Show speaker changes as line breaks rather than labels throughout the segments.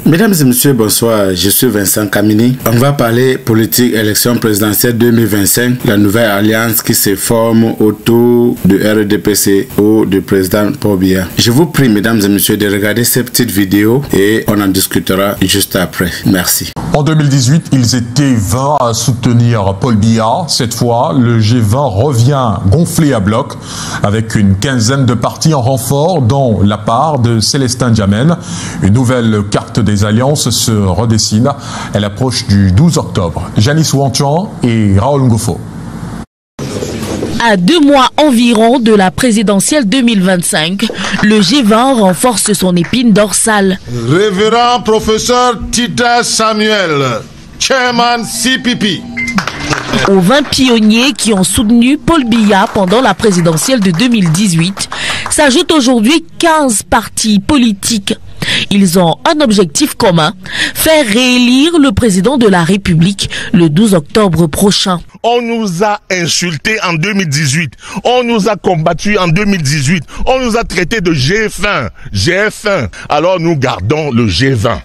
Mesdames et messieurs, bonsoir. Je suis Vincent Kamini. On va parler politique, élection présidentielle 2025, la nouvelle alliance qui se forme autour du RDPC ou du président Paul Biya. Je vous prie, mesdames et messieurs, de regarder ces petites vidéos et on en discutera juste après. Merci.
En 2018, ils étaient 20 à soutenir Paul Biya. Cette fois, le G20 revient gonflé à bloc avec une quinzaine de partis en renfort, dont la part de Célestin Djamène. Une nouvelle carte des alliances se redessine. Elle approche du 12 octobre. Janice Wanchan et Raoul Ngofo.
À 2 mois environ de la présidentielle 2025, le G20 renforce son épine dorsale.
Révérend professeur Tita Samuel, chairman CPP.
Aux 20 pionniers qui ont soutenu Paul Biya pendant la présidentielle de 2018, s'ajoutent aujourd'hui 15 partis politiques. Ils ont un objectif commun, faire réélire le président de la République le 12 octobre prochain.
On nous a insultés en 2018, on nous a combattus en 2018, on nous a traités de G1. Alors nous gardons le G20.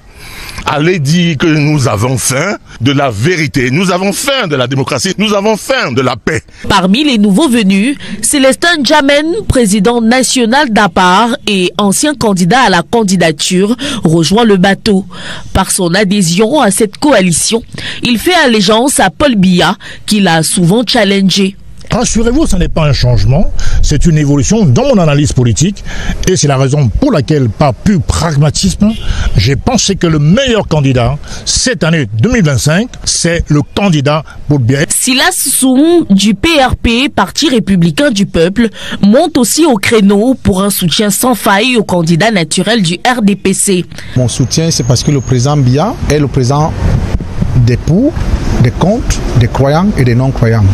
Allez dire que nous avons faim de la vérité, nous avons faim de la démocratie, nous avons faim de la paix.
Parmi les nouveaux venus, Célestin Djamène, président national d'APAR et ancien candidat à la candidature, rejoint le bateau. Par son adhésion à cette coalition, il fait allégeance à Paul Biya, qu'il a souvent challengé.
Rassurez-vous, ce n'est pas un changement, c'est une évolution dans mon analyse politique et c'est la raison pour laquelle, par pur pragmatisme, j'ai pensé que le meilleur candidat cette année 2025, c'est le candidat Paul Biya.
Silas Soum du PRP, Parti républicain du peuple, monte aussi au créneau pour un soutien sans faille au candidat naturel du RDPC.
Mon soutien, c'est parce que le président Biya est le président des pour, des contre, des croyants et des non-croyants.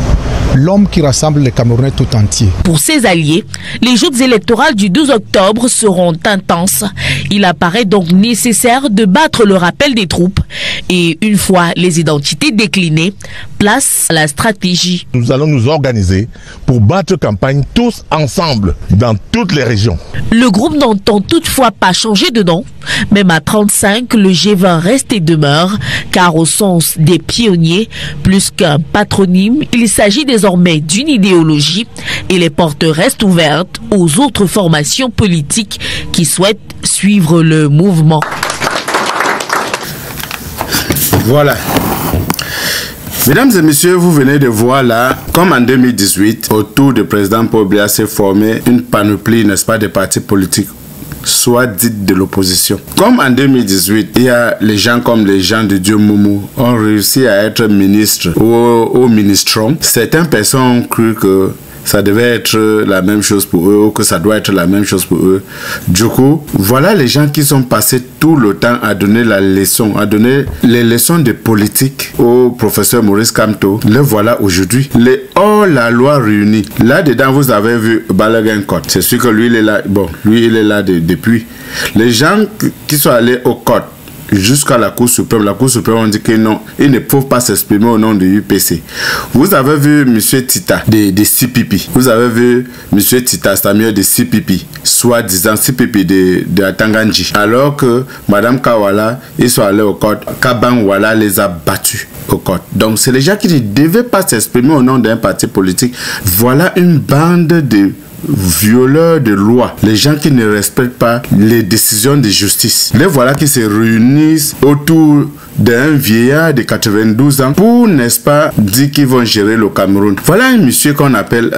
L'homme qui rassemble les Camerounais tout entiers.
Pour ses alliés, les joutes électorales du 12 octobre seront intenses. Il apparaît donc nécessaire de battre le rappel des troupes. Et une fois les identités déclinées, place à la stratégie.
Nous allons nous organiser pour battre campagne tous ensemble dans toutes les régions.
Le groupe n'entend toutefois pas changer de nom. Même à 35, le G20 reste et demeure, car au sens des pionniers, plus qu'un patronyme, il s'agit désormais d'une idéologie et les portes restent ouvertes aux autres formations politiques qui souhaitent suivre le mouvement.
Voilà. Mesdames et messieurs, vous venez de voir là, comme en 2018, autour du président Paul Biya s'est formé une panoplie, n'est-ce pas, de partis politiques, soit dites de l'opposition. Comme en 2018, il y a les gens comme les gens de Dieu Moumou ont réussi à être ministres ou ministrons. Certaines personnes ont cru que ça devait être la même chose pour eux ou que ça doit être la même chose pour eux. Du coup, voilà les gens qui sont passés tout le temps à donner la leçon, à donner les leçons de politique au professeur Maurice Kamto. Le voilà aujourd'hui. Les hors-la-loi réunis. Là-dedans, vous avez vu Balagan Court. C'est sûr que lui, il est là. Bon, lui, il est là depuis. Les gens qui sont allés au Court jusqu'à la Cour suprême on dit que non, ils ne peuvent pas s'exprimer au nom de l'UPC. Vous avez vu M. Tita de CPP. Vous avez vu M. Tita Samuel de CPP, soi-disant CPP de Atanganji. Alors que Mme Kawala, ils sont allés au Court. Kabangwala les a battus au Court. Donc c'est les gens qui ne devaient pas s'exprimer au nom d'un parti politique. Voilà une bande de violeurs de loi, les gens qui ne respectent pas les décisions de justice. Les voilà qui se réunissent autour d'un vieillard de 92 ans pour, n'est-ce pas, dire qu'ils vont gérer le Cameroun. Voilà un monsieur qu'on appelle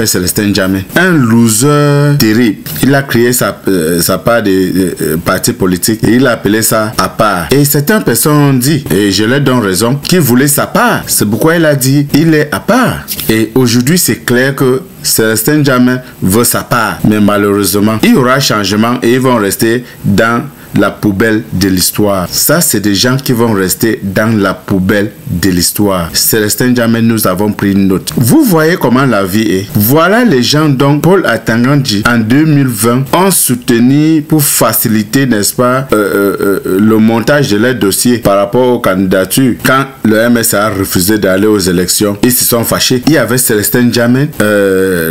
Célestin Djamène, un loser terrible. Il a créé sa part de parti politique et il a appelé ça à part. Et certaines personnes ont dit, et je leur donne raison, qu'il voulait sa part. C'est pourquoi il a dit il est à part. Et aujourd'hui, c'est clair que Célestin Djamène veut sa part. Mais malheureusement, il y aura changement et ils vont rester dans la poubelle de l'histoire. Ça, c'est des gens qui vont rester dans la poubelle de l'histoire. Célestin Djamène, nous avons pris une note. Vous voyez comment la vie est. Voilà les gens dont Paul Atangandji, en 2020, ont soutenu pour faciliter, n'est-ce pas, le montage de leur dossier par rapport aux candidatures. Quand le MSA a refusé d'aller aux élections, ils se sont fâchés. Il y avait Célestin Djamène,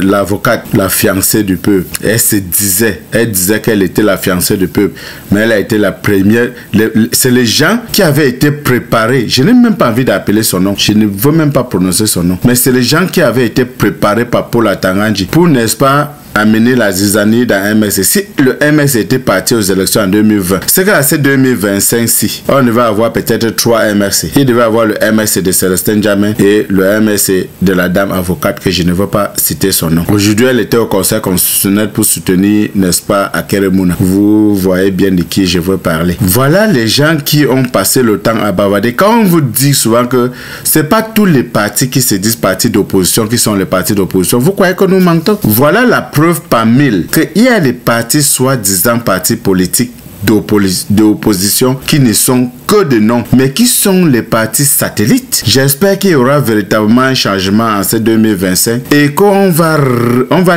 l'avocate, la fiancée du peuple. Elle disait qu'elle était la fiancée du peuple. Mais Elle a été la première. C'est les gens qui avaient été préparés. Je n'ai même pas envie d'appeler son nom. Je ne veux même pas prononcer son nom. Mais c'est les gens qui avaient été préparés par Paul Atangandji pour, n'est-ce pas, amener la zizanie dans MSC. Si le MSC était parti aux élections en 2020, c'est qu'à cette 2025-ci, on devait avoir peut-être 3 MSC. Il devait avoir le MSC de Célestin Djamé et le MSC de la dame avocate que je ne veux pas citer son nom. Aujourd'hui, elle était au Conseil constitutionnel pour soutenir, n'est-ce pas, Akeremouna. Vous voyez bien de qui je veux parler. Voilà les gens qui ont passé le temps à bavarder. Quand on vous dit souvent que c'est pas tous les partis qui se disent partis d'opposition qui sont les partis d'opposition, vous croyez que nous mentons? Voilà la preuve par mille qu'il y a des partis soi-disant partis politiques d'opposition qui ne sont que de noms, mais qui sont les partis satellites. J'espère qu'il y aura véritablement un changement en ce 2025 et qu'on va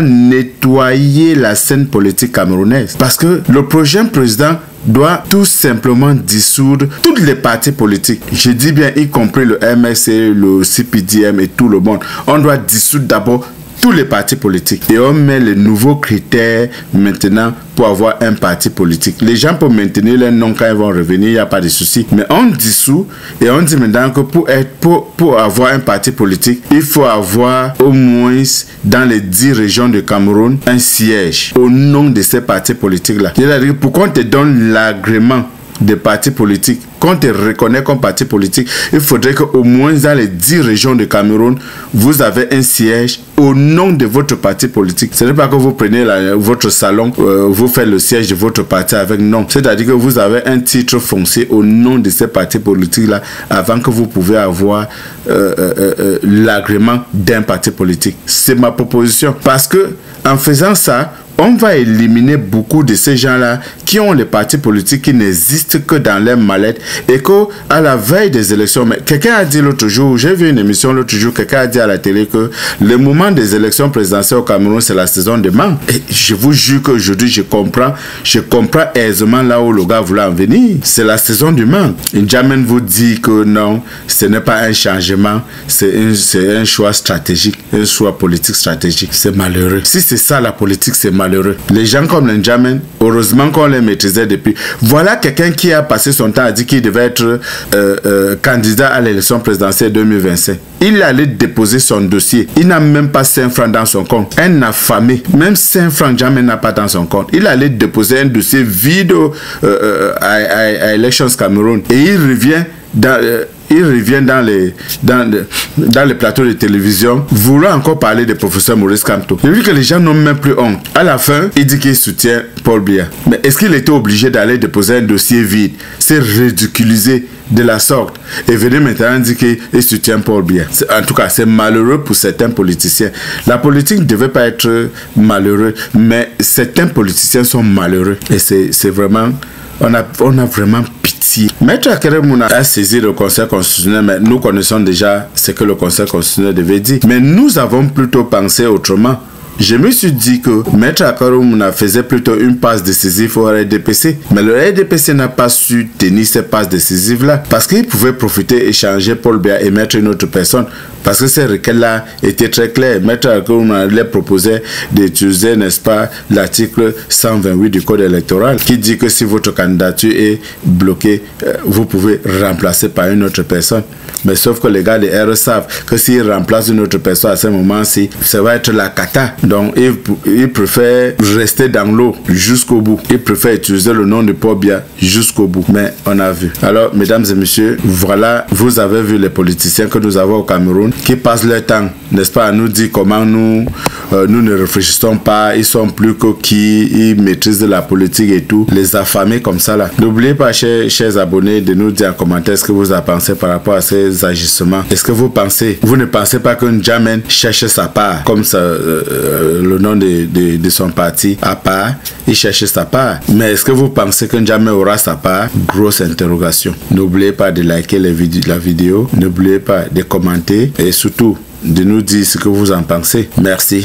nettoyer la scène politique camerounaise, parce que le prochain président doit tout simplement dissoudre toutes les partis politiques. Je dis bien y compris le MSC, le CPDM et tout le monde. On doit dissoudre d'abord tous les partis politiques et on met les nouveaux critères maintenant pour avoir un parti politique. Les gens peuvent maintenir leur nom quand ils vont revenir, il n'y a pas de souci. Mais on dissout et on dit maintenant que pour avoir un parti politique, il faut avoir au moins dans les 10 régions de Cameroun un siège au nom de ces partis politiques-là. C'est-à-dire pour qu'on te donne l'agrément des partis politiques, qu'on te reconnaît comme parti politique, il faudrait qu'au moins dans les 10 régions de Cameroun, vous avez un siège au nom de votre parti politique. Ce n'est pas que vous prenez votre salon, vous faites le siège de votre parti avec non. C'est-à-dire que vous avez un titre foncier au nom de ces partis politiques-là avant que vous pouvez avoir l'agrément d'un parti politique. C'est ma proposition. Parce que en faisant ça, on va éliminer beaucoup de ces gens-là qui ont les partis politiques qui n'existent que dans leur mallette et qu'à la veille des élections, mais quelqu'un a dit l'autre jour, j'ai vu une émission l'autre jour, quelqu'un a dit à la télé que le moment des élections présidentielles au Cameroun, c'est la saison de mangue. Et je vous jure qu'aujourd'hui, je comprends aisément là où le gars voulait en venir. C'est la saison du mangue. N'Djamène vous dit que non, ce n'est pas un changement, c'est un choix stratégique, un choix politique stratégique. C'est malheureux. Si c'est ça la politique, c'est malheureux. Les gens comme N'Djamène, heureusement qu'on les maîtrisait depuis. Voilà quelqu'un qui a passé son temps à dire qu'il devait être candidat à l'élection présidentielle 2025. Il allait déposer son dossier. Il n'a même pas 5 francs dans son compte. Un affamé, même 5 francs N'Djamène n'a pas dans son compte. Il allait déposer un dossier vide à Elections Cameroun. Et il revient dans les plateaux de télévision, voulant encore parler du professeur Maurice Kamto. J'ai vu que les gens n'ont même plus honte. À la fin, il dit qu'il soutient Paul Biya. Mais est-ce qu'il était obligé d'aller déposer un dossier vide? C'est ridiculisé de la sorte. Et venez maintenant dire qu'il soutient Paul Biya. En tout cas, c'est malheureux pour certains politiciens. La politique ne devait pas être malheureux, mais certains politiciens sont malheureux. Et c'est vraiment... On a vraiment pitié. Maître Akeremouna a saisi le Conseil constitutionnel, mais nous connaissons déjà ce que le Conseil constitutionnel devait dire. Mais nous avons plutôt pensé autrement. Je me suis dit que Maître Akeremouna faisait plutôt une passe décisive au RDPC. Mais le RDPC n'a pas su tenir cette passe décisive-là. Parce qu'il pouvait profiter, échanger Paul Biya et mettre une autre personne. Parce que ces requêtes-là étaient très claires. Maître Akeremouna leur proposait d'utiliser, n'est-ce pas, l'article 128 du Code électoral qui dit que si votre candidature est bloquée, vous pouvez remplacer par une autre personne. Mais sauf que les gars de R savent que s'ils remplacent une autre personne à ce moment-ci, ça va être la cata. Donc, ils préfèrent rester dans l'eau jusqu'au bout. Ils préfèrent utiliser le nom de Paul Biya jusqu'au bout. Mais on a vu. Alors, mesdames et messieurs, voilà, vous avez vu les politiciens que nous avons au Cameroun qui passent leur temps, n'est-ce pas, à nous dire comment nous ne réfléchissons pas, ils sont plus que qui, ils maîtrisent la politique et tout, les affamés comme ça là. N'oubliez pas, chers abonnés, de nous dire en commentaire ce que vous avez pensé par rapport à ces agissements. Est-ce que vous ne pensez pas que N'Djamène cherche sa part, comme ça, le nom de son parti à part, il cherche sa part. Mais est-ce que vous pensez que N'Djamène aura sa part? Grosse interrogation. N'oubliez pas de liker la vidéo, n'oubliez pas de commenter et surtout de nous dire ce que vous en pensez. Merci.